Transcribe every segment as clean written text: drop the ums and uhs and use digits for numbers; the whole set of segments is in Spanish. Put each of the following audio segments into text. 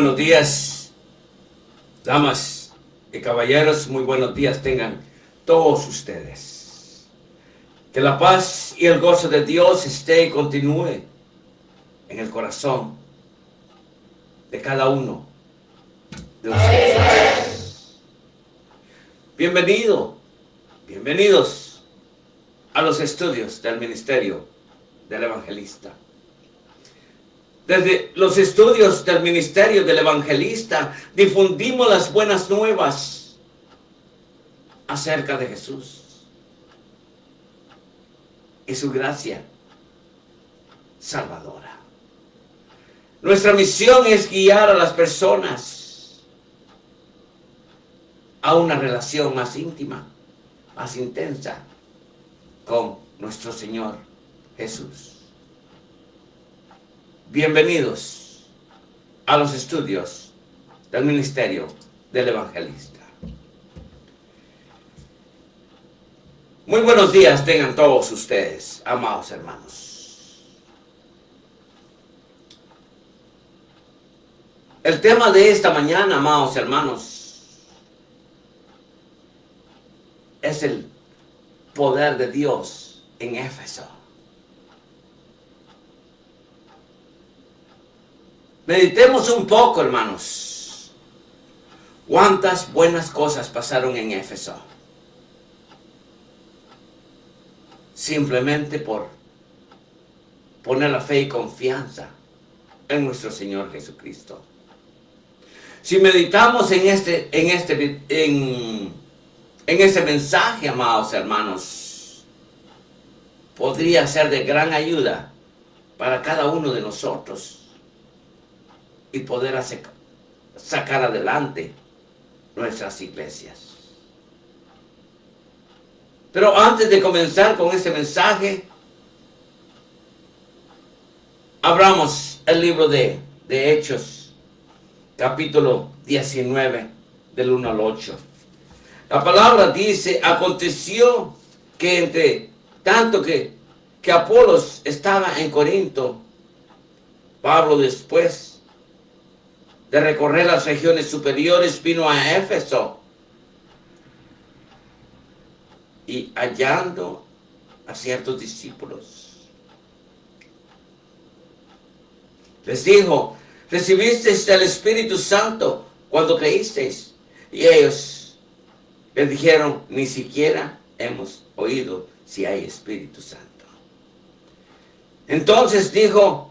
buenos días, damas y caballeros, muy buenos días tengan todos ustedes. Que la paz y el gozo de Dios esté y continúe en el corazón de cada uno de ustedes. Bienvenidos a los estudios del Ministerio del Evangelista. Desde los estudios del Ministerio del Evangelista difundimos las buenas nuevas acerca de Jesús y su gracia salvadora. Nuestra misión es guiar a las personas a una relación más íntima, más intensa con nuestro Señor Jesús. Bienvenidos a los estudios del Ministerio del Evangelista. Muy buenos días tengan todos ustedes, amados hermanos. El tema de esta mañana, amados hermanos, es el poder de Dios en Éfeso. Meditemos un poco, hermanos. ¿Cuántas buenas cosas pasaron en Éfeso? Simplemente por poner la fe y confianza en nuestro Señor Jesucristo. Si meditamos en este mensaje, amados hermanos, podría ser de gran ayuda para cada uno de nosotros y poder sacar adelante nuestras iglesias. Pero antes de comenzar con este mensaje, abramos el libro de Hechos, capítulo 19, del 1 al 8. La palabra dice: aconteció que entre tanto que Apolos estaba en Corinto, Pablo, después de recorrer las regiones superiores, vino a Éfeso, y hallando a ciertos discípulos, les dijo: ¿recibisteis el Espíritu Santo cuando creísteis? Y ellos les dijeron: ni siquiera hemos oído si hay Espíritu Santo. Entonces dijo: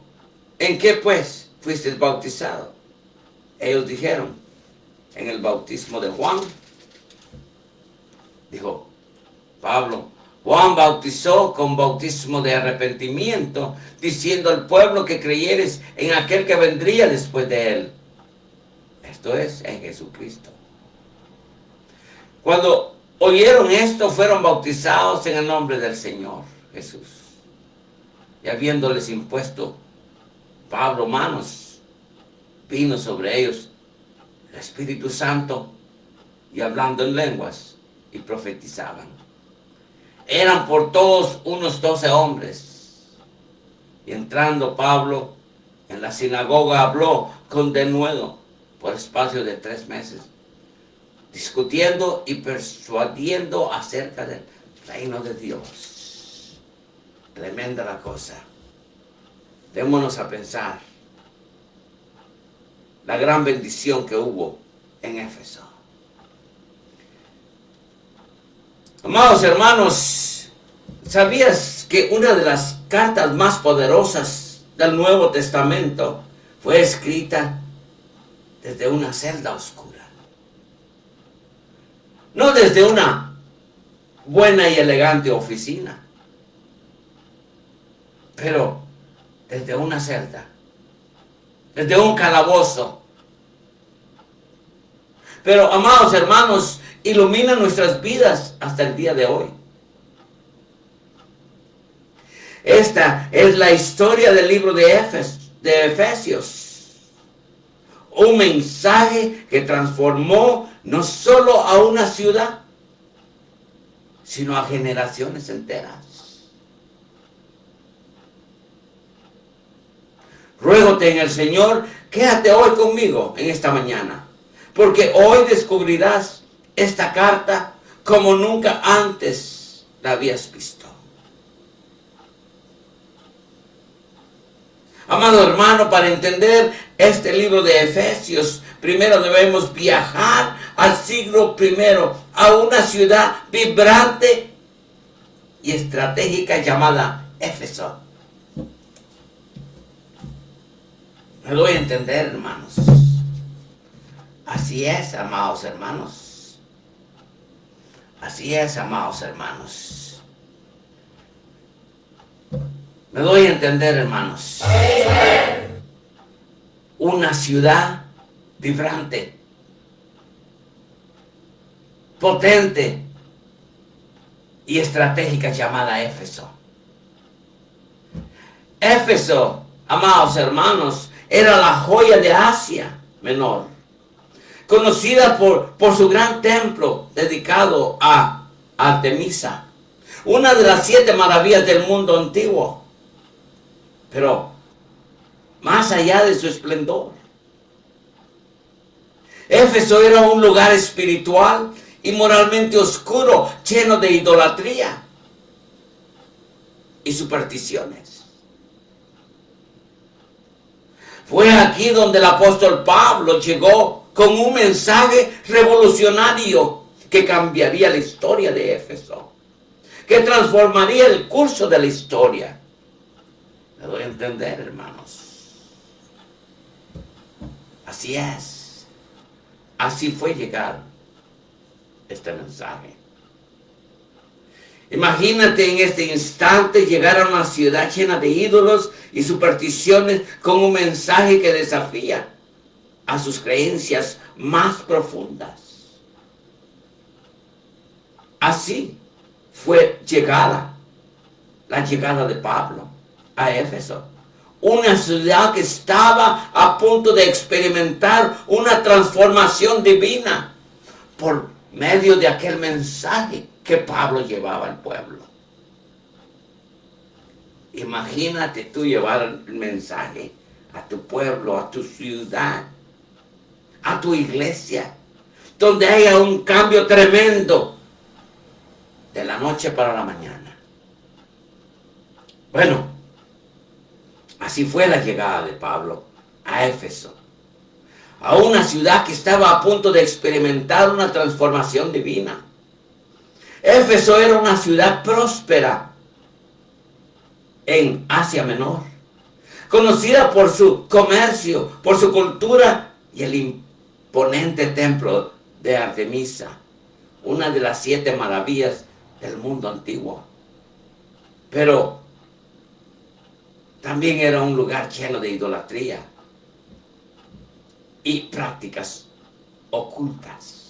¿en qué pues fuisteis bautizados? Ellos dijeron: en el bautismo de Juan. Dijo Pablo: Juan bautizó con bautismo de arrepentimiento, diciendo al pueblo que creyeres en aquel que vendría después de él, esto es, en Jesucristo. Cuando oyeron esto, fueron bautizados en el nombre del Señor Jesús. Y habiéndoles impuesto Pablo manos, vino sobre ellos el Espíritu Santo, y hablando en lenguas y profetizaban. Eran por todos unos 12 hombres. Y entrando Pablo en la sinagoga, habló con denuedo por espacio de 3 meses, discutiendo y persuadiendo acerca del reino de Dios. Tremenda la cosa. Démonos a pensar la gran bendición que hubo en Éfeso. Amados hermanos, ¿sabías que una de las cartas más poderosas del Nuevo Testamento fue escrita desde una celda oscura? No desde una buena y elegante oficina, pero desde una celda, desde un calabozo. Pero, amados hermanos, ilumina nuestras vidas hasta el día de hoy. Esta es la historia del libro de Efesios. Un mensaje que transformó no solo a una ciudad, sino a generaciones enteras. Ruégote en el Señor Quédate hoy conmigo en esta mañana, porque hoy descubrirás esta carta como nunca antes la habías visto. Amado hermano, para entender este libro de Efesios, primero debemos viajar al siglo I, a una ciudad vibrante y estratégica llamada Éfeso. Me doy a entender, hermanos. Así es, amados hermanos. Así es, amados hermanos. Me doy a entender, hermanos. Una ciudad vibrante, potente y estratégica llamada Éfeso. Éfeso, amados hermanos, era la joya de Asia Menor, conocida por su gran templo dedicado a Artemisa, una de las 7 maravillas del mundo antiguo. Pero más allá de su esplendor, Éfeso era un lugar espiritual y moralmente oscuro, lleno de idolatría y supersticiones. Fue aquí donde el apóstol Pablo llegó con un mensaje revolucionario que cambiaría la historia de Éfeso, que transformaría el curso de la historia. Me doy a entender, hermanos. Así es. Así fue llegar este mensaje. Imagínate en este instante llegar a una ciudad llena de ídolos y supersticiones con un mensaje que desafía a sus creencias más profundas. Así fue la llegada de Pablo a Éfeso, una ciudad que estaba a punto de experimentar una transformación divina por medio de aquel mensaje que Pablo llevaba al pueblo. Imagínate tú llevar el mensaje a tu pueblo, a tu ciudad, a tu iglesia, donde haya un cambio tremendo de la noche para la mañana. Bueno, así fue la llegada de Pablo a Éfeso, a una ciudad que estaba a punto de experimentar una transformación divina. Éfeso era una ciudad próspera en Asia Menor, conocida por su comercio, por su cultura y el imponente templo de Artemisa, una de las 7 maravillas del mundo antiguo. Pero también era un lugar lleno de idolatría y prácticas ocultas.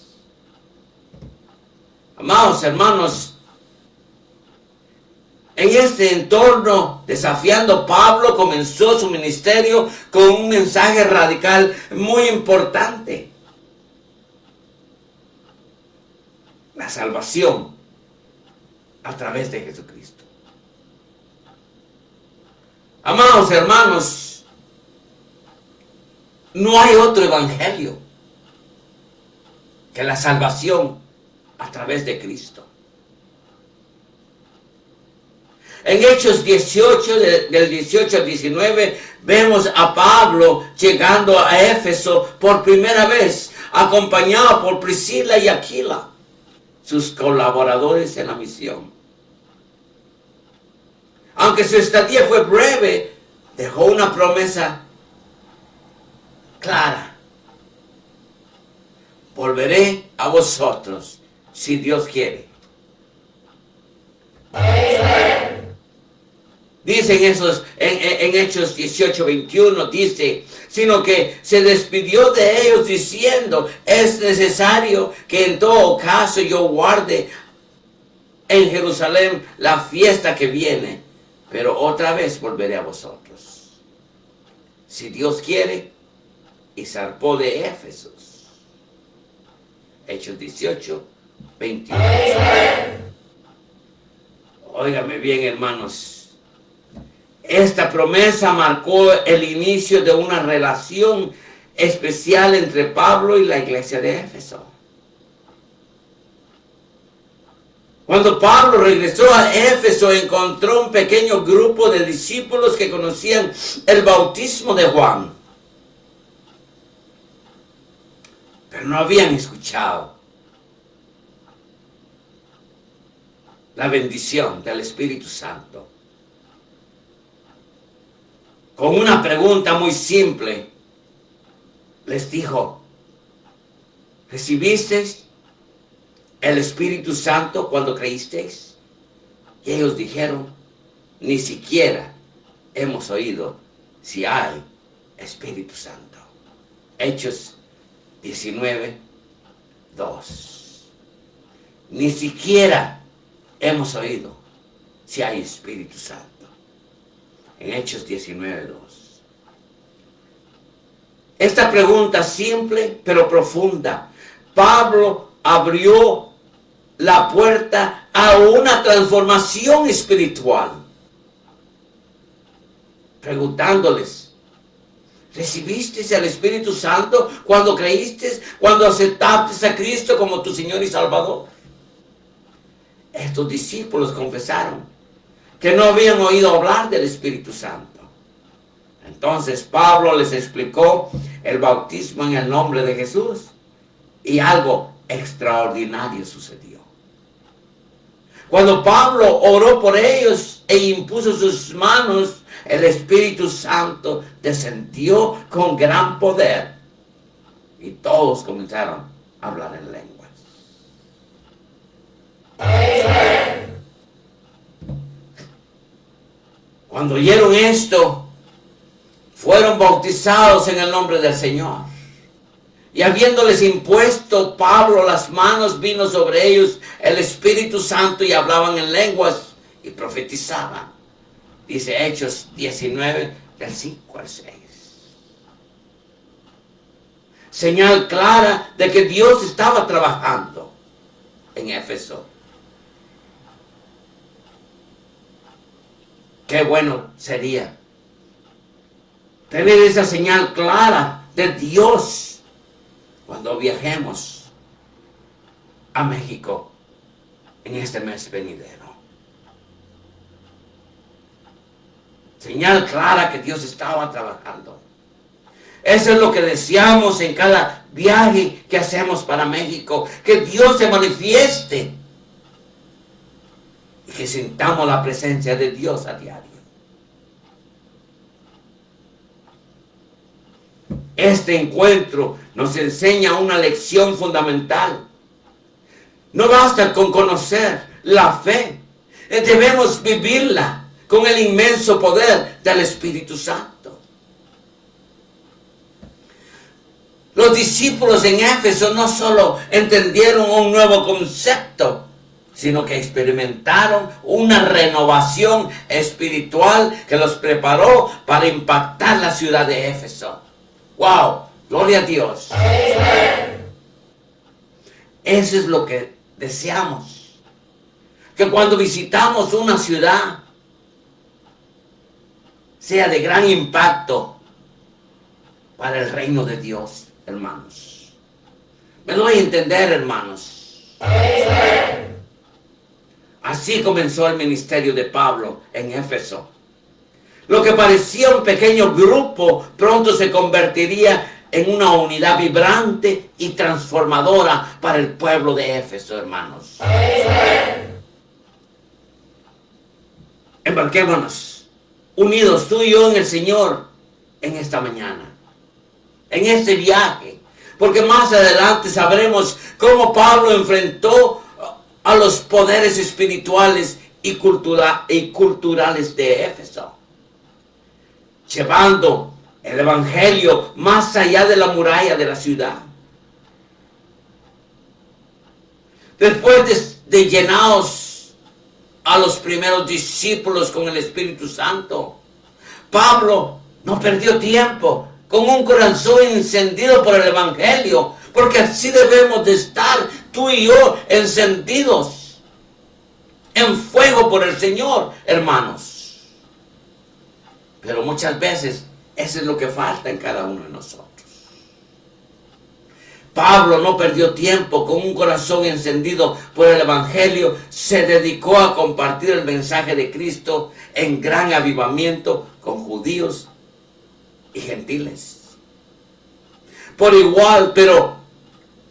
Amados hermanos, en este entorno desafiando, Pablo comenzó su ministerio con un mensaje radical muy importante: la salvación a través de Jesucristo. Amados hermanos, no hay otro evangelio que la salvación a través de Cristo. En Hechos 18, del 18 al 19, vemos a Pablo llegando a Éfeso por primera vez, acompañado por Priscila y Aquila, sus colaboradores en la misión. Aunque su estadía fue breve, dejó una promesa clara: volveré a vosotros si Dios quiere. Dicen esos en Hechos 18, 21, dice, sino que se despidió de ellos diciendo: es necesario que en todo caso yo guarde en Jerusalén la fiesta que viene, pero otra vez volveré a vosotros, si Dios quiere. Y zarpó de Éfeso. Hechos 18, 21. Óigame bien, hermanos. Esta promesa marcó el inicio de una relación especial entre Pablo y la iglesia de Éfeso. Cuando Pablo regresó a Éfeso, encontró un pequeño grupo de discípulos que conocían el bautismo de Juan, pero no habían escuchado la bendición del Espíritu Santo. Con una pregunta muy simple, les dijo: ¿recibisteis el Espíritu Santo cuando creísteis? Y ellos dijeron: ni siquiera hemos oído si hay Espíritu Santo. Hechos 19, 2. Ni siquiera hemos oído si hay Espíritu Santo. En Hechos 19, 2. Esta pregunta simple pero profunda, Pablo abrió la puerta a una transformación espiritual, preguntándoles: ¿recibisteis el Espíritu Santo cuando creíste, cuando aceptaste a Cristo como tu Señor y Salvador? Estos discípulos confesaron que no habían oído hablar del Espíritu Santo. Entonces Pablo les explicó el bautismo en el nombre de Jesús y algo extraordinario sucedió. Cuando Pablo oró por ellos e impuso sus manos, el Espíritu Santo descendió con gran poder y todos comenzaron a hablar en lenguas. Cuando oyeron esto, fueron bautizados en el nombre del Señor. Y habiéndoles impuesto Pablo las manos, vino sobre ellos el Espíritu Santo y hablaban en lenguas y profetizaban. Dice Hechos 19, del 5 al 6. Señal clara de que Dios estaba trabajando en Éfeso. Qué bueno sería tener esa señal clara de Dios cuando viajemos a México en este mes venidero. Señal clara que Dios estaba trabajando. Eso es lo que deseamos en cada viaje que hacemos para México, que Dios se manifieste y que sintamos la presencia de Dios a diario. Este encuentro nos enseña una lección fundamental. No basta con conocer la fe, debemos vivirla con el inmenso poder del Espíritu Santo. Los discípulos en Éfeso no solo entendieron un nuevo concepto, sino que experimentaron una renovación espiritual que los preparó para impactar la ciudad de Éfeso. ¡Wow! ¡Gloria a Dios! Eso es lo que deseamos. Que cuando visitamos una ciudad sea de gran impacto para el reino de Dios, hermanos. Me doy a entender, hermanos. Así comenzó el ministerio de Pablo en Éfeso. Lo que parecía un pequeño grupo pronto se convertiría en una unidad vibrante y transformadora para el pueblo de Éfeso, hermanos. Embarquémonos, unidos tú y yo en el Señor, en esta mañana, en este viaje, porque más adelante sabremos cómo Pablo enfrentó a los poderes espirituales y culturales de Éfeso, llevando el evangelio más allá de la muralla de la ciudad. Después de llenados a los primeros discípulos con el Espíritu Santo, Pablo no perdió tiempo, con un corazón encendido por el evangelio, porque así debemos de estar tú y yo, encendidos en fuego por el Señor, hermanos. Pero muchas veces eso es lo que falta en cada uno de nosotros. Pablo no perdió tiempo. Con un corazón encendido por el Evangelio, se dedicó a compartir el mensaje de Cristo en gran avivamiento con judíos y gentiles. Por igual, pero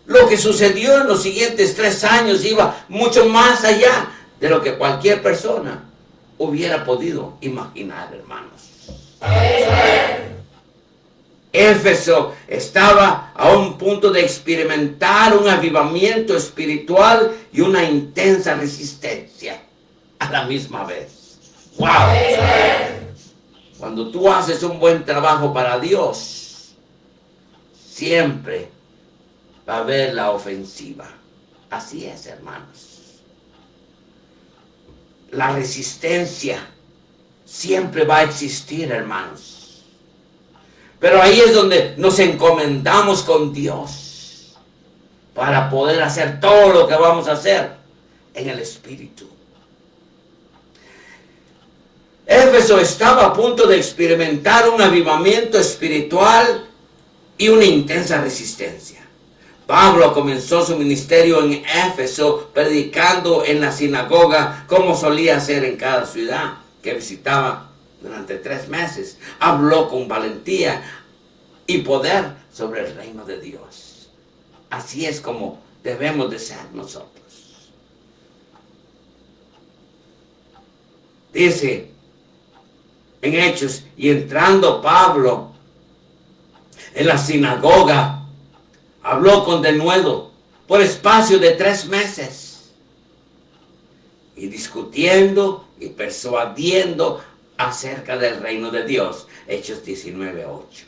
lo que sucedió en los siguientes 3 años iba mucho más allá de lo que cualquier persona hubiera podido imaginar, hermanos. Éfeso estaba a un punto de experimentar un avivamiento espiritual y una intensa resistencia a la misma vez. ¡Wow! Cuando tú haces un buen trabajo para Dios, siempre va a haber la ofensiva. Así es, hermanos. La resistencia siempre va a existir, hermanos. Pero ahí es donde nos encomendamos con Dios para poder hacer todo lo que vamos a hacer en el Espíritu. Éfeso estaba a punto de experimentar un avivamiento espiritual y una intensa resistencia. Pablo comenzó su ministerio en Éfeso predicando en la sinagoga como solía hacer en cada ciudad que visitaba durante 3 meses. Habló con valentía y poder sobre el reino de Dios. Así es como debemos de ser nosotros. Dice en Hechos, y entrando Pablo en la sinagoga, habló con denuedo por espacio de 3 meses, y discutiendo y persuadiendo acerca del reino de Dios. Hechos 19:8.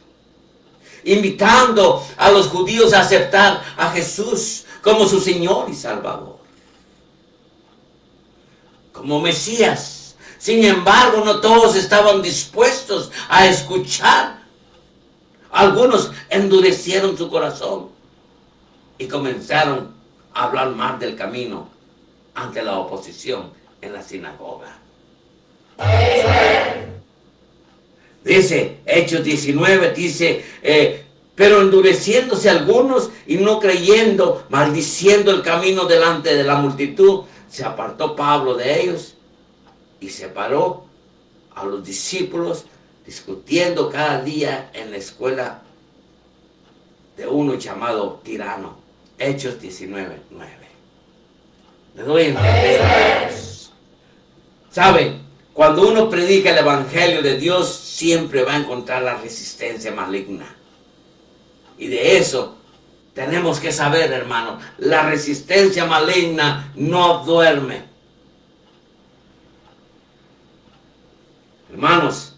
Invitando a los judíos a aceptar a Jesús como su Señor y Salvador, como Mesías. Sin embargo, no todos estaban dispuestos a escuchar. Algunos endurecieron su corazón y comenzaron a hablar mal del camino ante la oposición en la sinagoga. Dice, Hechos 19, dice, pero endureciéndose algunos y no creyendo, maldiciendo el camino delante de la multitud, se apartó Pablo de ellos y separó a los discípulos, discutiendo cada día en la escuela de uno llamado Tirano. Hechos 19:9. Le doy a entender. ¿Saben? Cuando uno predica el Evangelio de Dios, siempre va a encontrar la resistencia maligna. Y de eso tenemos que saber, hermano. La resistencia maligna no duerme. Hermanos,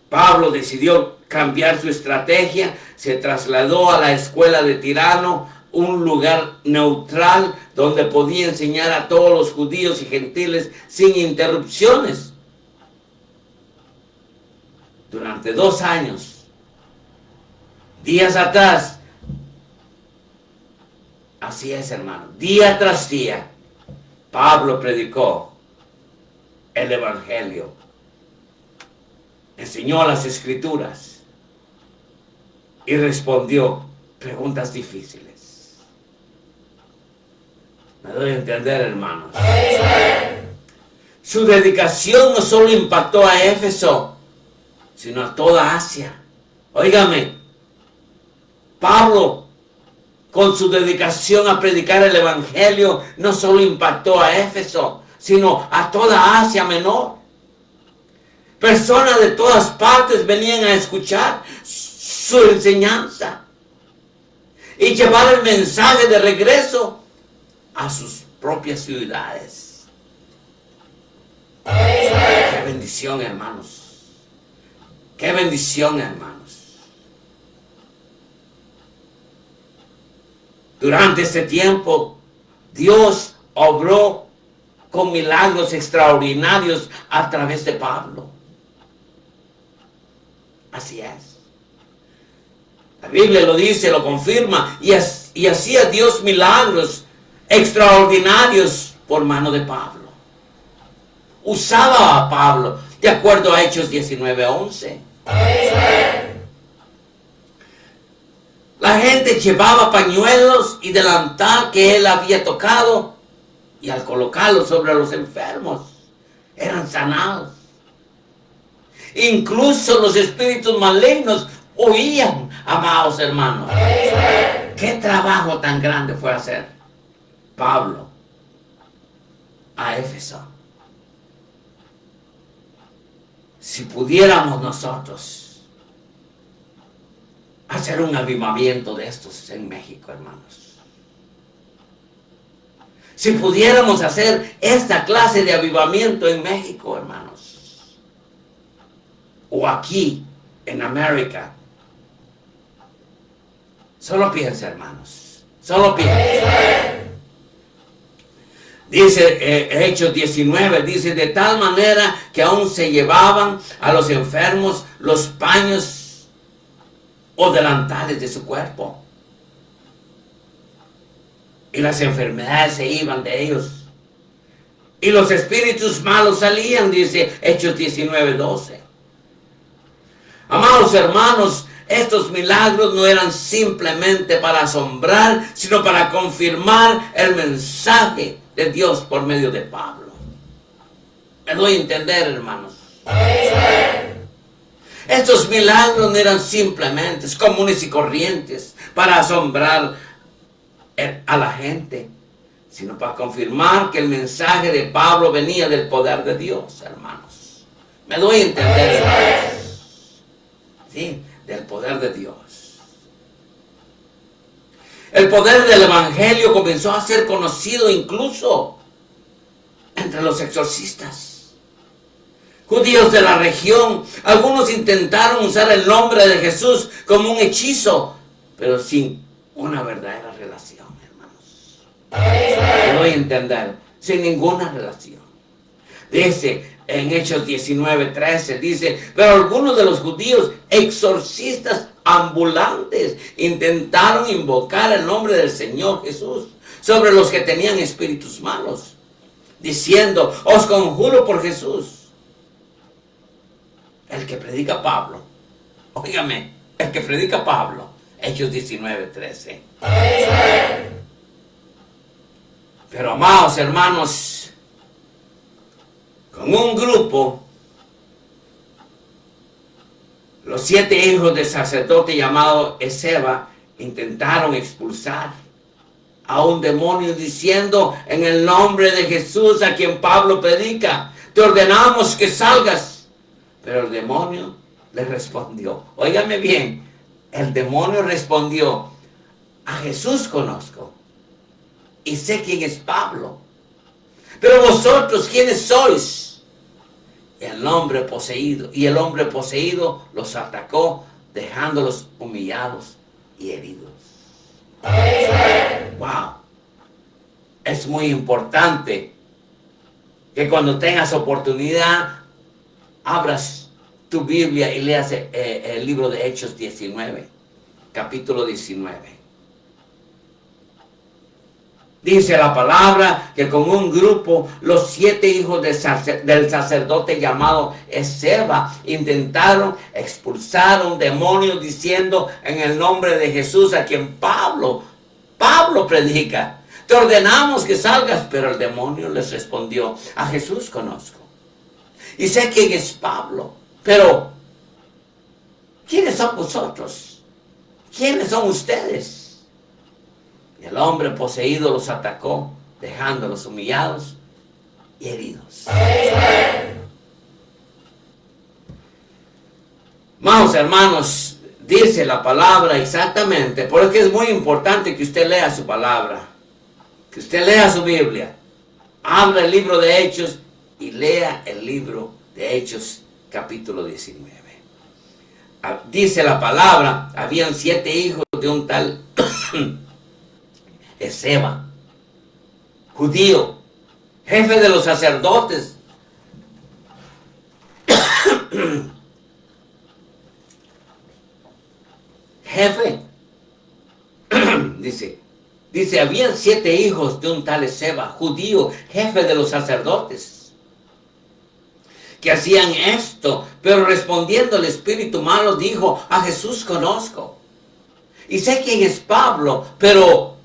Pablo decidió cambiar su estrategia, se trasladó a la escuela de Tirano, un lugar neutral donde podía enseñar a todos los judíos y gentiles sin interrupciones. Durante 2 años, días atrás, así es, hermano, día tras día, Pablo predicó el Evangelio. Enseñó las Escrituras y respondió preguntas difíciles. Me doy a entender, hermanos. Su dedicación no solo impactó a Éfeso, sino a toda Asia. Óigame, Pablo, con su dedicación a predicar el Evangelio, no solo impactó a Éfeso, sino a toda Asia Menor. Personas de todas partes venían a escuchar su enseñanza y llevar el mensaje de regreso a sus propias ciudades. ¡Qué bendición, hermanos! ¡Qué bendición, hermanos! Durante este tiempo, Dios obró con milagros extraordinarios a través de Pablo. Así es. La Biblia lo dice, lo confirma, y hacía Dios milagros extraordinarios por mano de Pablo. Usaba a Pablo, de acuerdo a Hechos 19:11. La La gente llevaba pañuelos y delantal que él había tocado, y al colocarlos sobre los enfermos, eran sanados. Incluso los espíritus malignos huían, amados hermanos. ¿Qué trabajo tan grande fue hacer Pablo a Éfeso? Si pudiéramos nosotros hacer un avivamiento de estos en México, hermanos. Si pudiéramos hacer esta clase de avivamiento en México, hermanos. O aquí, en América. Solo piensa, hermanos. Solo piensa. Dice Hechos 19, dice, de tal manera que aún se llevaban a los enfermos los paños o delantales de su cuerpo. Y las enfermedades se iban de ellos. Y los espíritus malos salían, dice Hechos 19, 12. Amados hermanos, estos milagros no eran simplemente para asombrar, sino para confirmar el mensaje de Dios por medio de Pablo. Me doy a entender, hermanos. Estos milagros no eran simplemente comunes y corrientes para asombrar a la gente, sino para confirmar que el mensaje de Pablo venía del poder de Dios, hermanos. Me doy a entender, hermanos. Sí, del poder de Dios. El poder del evangelio comenzó a ser conocido incluso entre los exorcistas. Judíos de la región, algunos intentaron usar el nombre de Jesús como un hechizo, pero sin una verdadera relación, hermanos. Me doy a entender, sin ninguna relación. Dice en Hechos 19:13, dice, pero algunos de los judíos exorcistas ambulantes intentaron invocar el nombre del Señor Jesús sobre los que tenían espíritus malos, diciendo, os conjuro por Jesús, el que predica Pablo. Óigame, el que predica Pablo. Hechos 19:13. Pero amados hermanos, con un grupo, los 7 hijos del sacerdote llamado Esceva intentaron expulsar a un demonio diciendo, en el nombre de Jesús a quien Pablo predica, te ordenamos que salgas. Pero el demonio le respondió, óigame bien, el demonio respondió, a Jesús conozco y sé quién es Pablo, pero vosotros quiénes sois. Y el hombre poseído los atacó, dejándolos humillados y heridos. Wow. Es muy importante que cuando tengas oportunidad abras tu Biblia y leas el libro de Hechos 19, capítulo 19. Dice la palabra que con un grupo, los 7 hijos del sacerdote llamado Esceva intentaron expulsar un demonio diciendo, en el nombre de Jesús a quien Pablo predica, te ordenamos que salgas. Pero el demonio les respondió, a Jesús conozco y sé quién es Pablo, pero ¿quiénes son vosotros? ¿Quiénes son ustedes? Y el hombre poseído los atacó, dejándolos humillados y heridos. Amados hermanos, dice la palabra exactamente, porque es muy importante que usted lea su palabra, que usted lea su Biblia, abra el libro de Hechos y lea el libro de Hechos capítulo 19. Dice la palabra, habían 7 hijos de un tal Esceva, judío, jefe de los sacerdotes. Jefe, dice, habían 7 hijos de un tal Esceva, judío, jefe de los sacerdotes, que hacían esto, pero respondiendo el espíritu malo dijo, a Jesús conozco Y sé quién es Pablo, pero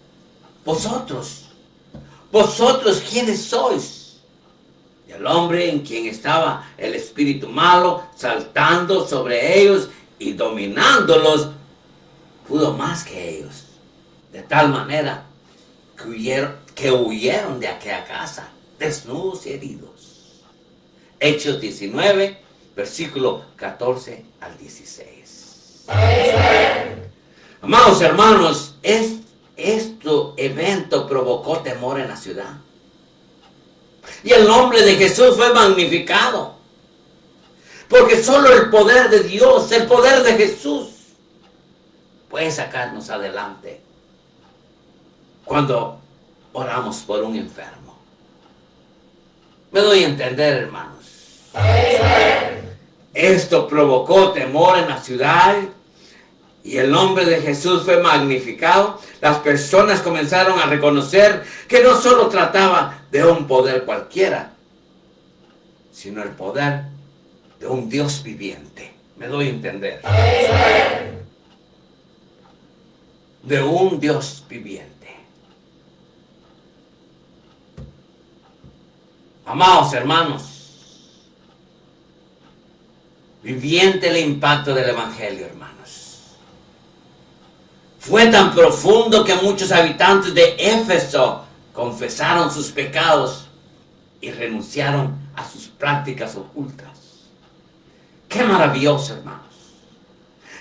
vosotros, ¿quiénes sois? Y el hombre en quien estaba el espíritu malo saltando sobre ellos y dominándolos, pudo más que ellos, de tal manera que huyeron de aquella casa, desnudos y heridos. Hechos 19, versículo 14 al 16. Amados hermanos, este evento provocó temor en la ciudad. Y el nombre de Jesús fue magnificado. Porque solo el poder de Dios, el poder de Jesús, puede sacarnos adelante cuando oramos por un enfermo. Me doy a entender, hermanos. Esto provocó temor en la ciudad y el nombre de Jesús fue magnificado. Las personas comenzaron a reconocer que no solo trataba de un poder cualquiera, sino el poder de un Dios viviente. Me doy a entender. De un Dios viviente. Amados hermanos, viviente el impacto del Evangelio, hermanos. Fue tan profundo que muchos habitantes de Éfeso confesaron sus pecados y renunciaron a sus prácticas ocultas. ¡Qué maravilloso, hermanos!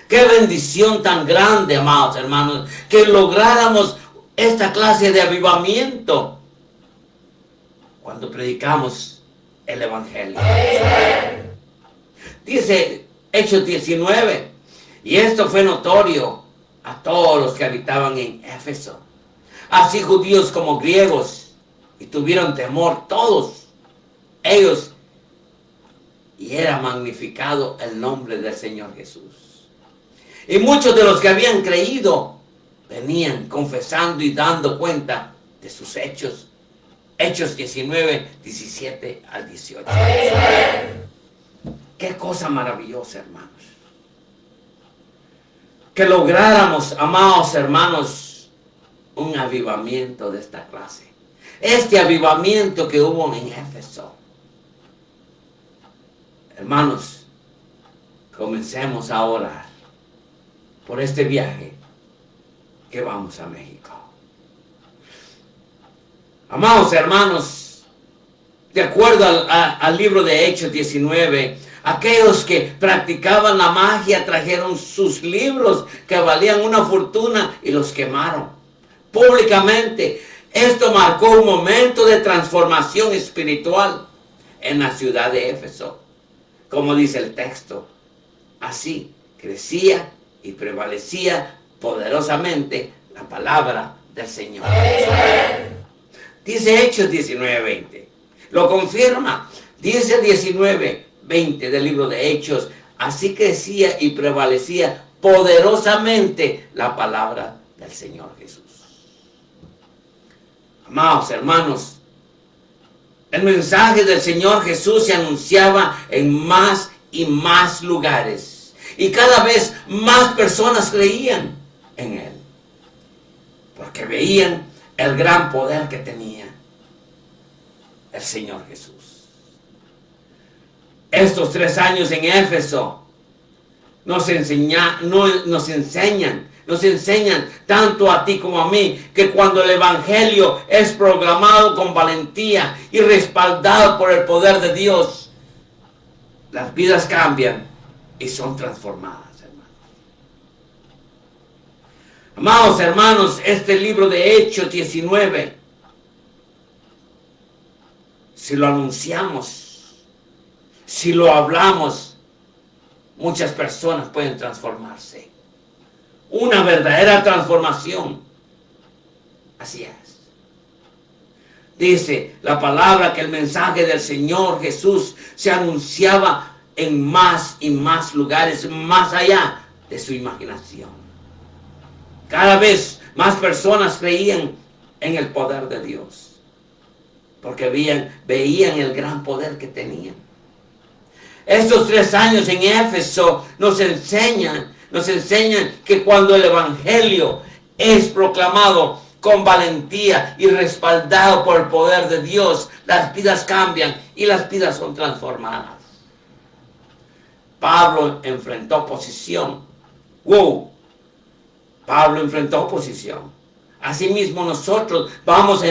¡Qué bendición tan grande, amados hermanos! Que lográramos esta clase de avivamiento cuando predicamos el Evangelio. Dice Hechos 19, y esto fue notorio a todos los que habitaban en Éfeso, así judíos como griegos, y tuvieron temor todos ellos, y era magnificado el nombre del Señor Jesús. Y muchos de los que habían creído venían confesando y dando cuenta de sus hechos. Hechos 19, 17 al 18. Qué cosa maravillosa, hermanos. Que lográramos, amados hermanos, un avivamiento de esta clase. Este avivamiento que hubo en Éfeso. Hermanos, comencemos a orar por este viaje que vamos a México. Amados hermanos, de acuerdo al libro de Hechos 19, aquellos que practicaban la magia trajeron sus libros que valían una fortuna y los quemaron públicamente. Esto marcó un momento de transformación espiritual en la ciudad de Éfeso. Como dice el texto, así crecía y prevalecía poderosamente la palabra del Señor. Dice Hechos 19:20. Lo confirma. Dice 19:20 del libro de Hechos. Así crecía y prevalecía poderosamente la palabra del Señor Jesús. Amados hermanos, el mensaje del Señor Jesús se anunciaba en más y más lugares. Y cada vez más personas creían en Él. Porque veían el gran poder que tenía el Señor Jesús. Estos 3 años en Éfeso nos enseñan tanto a ti como a mí que cuando el Evangelio es proclamado con valentía y respaldado por el poder de Dios, las vidas cambian y son transformadas. Amados hermanos, este libro de Hechos 19, si lo anunciamos, si lo hablamos, muchas personas pueden transformarse. Una verdadera transformación. Así es. Dice la palabra que el mensaje del Señor Jesús se anunciaba en más y más lugares, más allá de su imaginación. Cada vez más personas creían en el poder de Dios, porque veían el gran poder que tenían. Estos 3 años en Éfeso nos enseñan nos enseñan que cuando el Evangelio es proclamado con valentía y respaldado por el poder de Dios, las vidas cambian y las vidas son transformadas. Pablo enfrentó oposición. Pablo enfrentó oposición. Asimismo nosotros vamos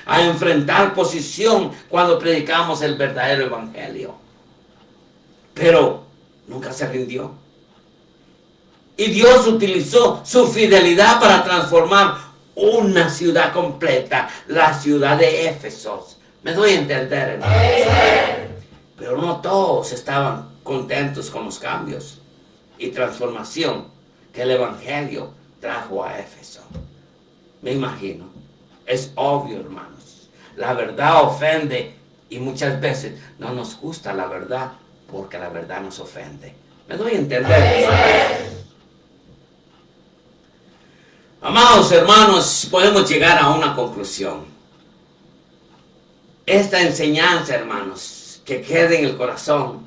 a enfrentar oposición cuando predicamos el verdadero evangelio. Pero nunca se rindió. Y Dios utilizó su fidelidad para transformar una ciudad completa, la ciudad de Éfeso. Me doy a entender, hermano. Pero no todos estaban contentos con los cambios y transformación que el evangelio trajo a Éfeso. Me imagino. Es obvio, hermanos. La verdad ofende y muchas veces no nos gusta la verdad porque la verdad nos ofende. ¿Me doy a entender? Amados hermanos, podemos llegar a una conclusión. Esta enseñanza, hermanos, que quede en el corazón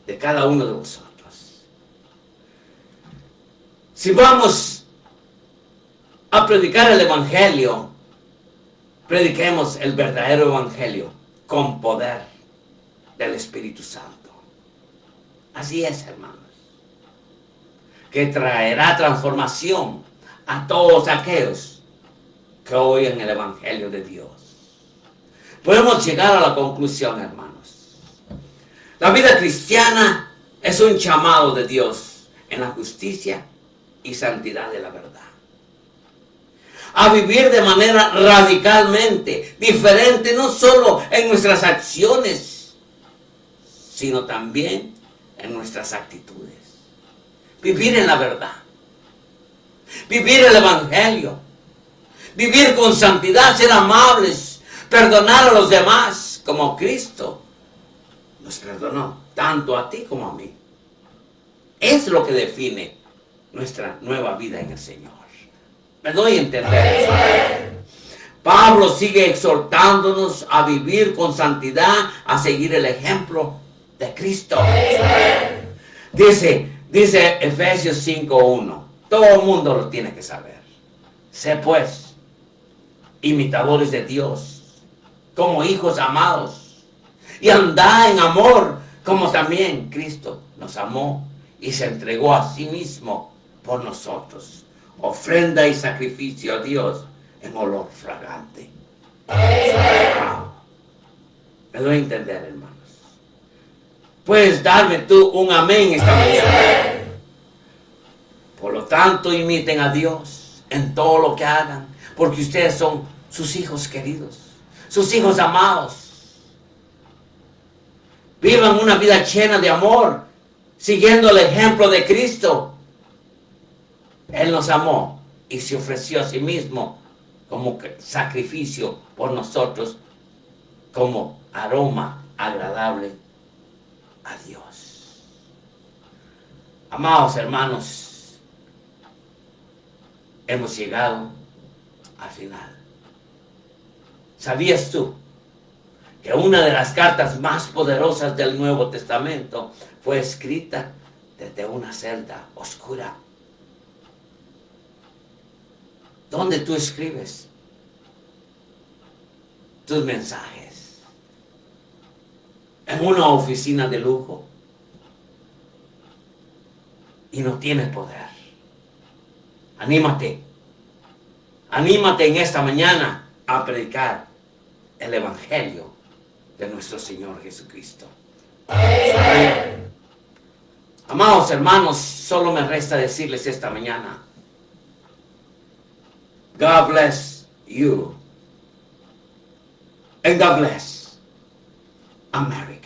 de cada uno de vosotros. Si vamos a predicar el evangelio, prediquemos el verdadero evangelio con poder del Espíritu Santo. Así es, hermanos, que traerá transformación a todos aquellos que oyen el evangelio de Dios. Podemos llegar a la conclusión, hermanos. La vida cristiana es un llamado de Dios en la justicia y santidad de la verdad. A vivir de manera radicalmente diferente, no solo en nuestras acciones, sino también en nuestras actitudes. Vivir en la verdad. Vivir el evangelio. Vivir con santidad, ser amables, perdonar a los demás como Cristo nos perdonó, tanto a ti como a mí. Es lo que define nuestra nueva vida en el Señor. ¿Me doy a entender? Pablo sigue exhortándonos a vivir con santidad, a seguir el ejemplo de Cristo. Dice Efesios 5:1. Todo el mundo lo tiene que saber. Sé pues imitadores de Dios, como hijos amados, y andad en amor, como también Cristo nos amó y se entregó a sí mismo por nosotros, ofrenda y sacrificio a Dios en olor fragante. Wow. Me doy a entender, hermanos. Puedes darme tú un amén esta mañana. Por lo tanto, imiten a Dios en todo lo que hagan, porque ustedes son sus hijos queridos, sus hijos amados. Vivan una vida llena de amor, siguiendo el ejemplo de Cristo. Él nos amó y se ofreció a sí mismo como sacrificio por nosotros, como aroma agradable a Dios. Amados hermanos, hemos llegado al final. ¿Sabías tú que una de las cartas más poderosas del Nuevo Testamento fue escrita desde una celda oscura? ¿Dónde tú escribes tus mensajes? ¿En una oficina de lujo? Y no tienes poder. Anímate. Anímate en esta mañana a predicar el evangelio de nuestro Señor Jesucristo. Amén. Amados hermanos, solo me resta decirles esta mañana: God bless you and God bless America.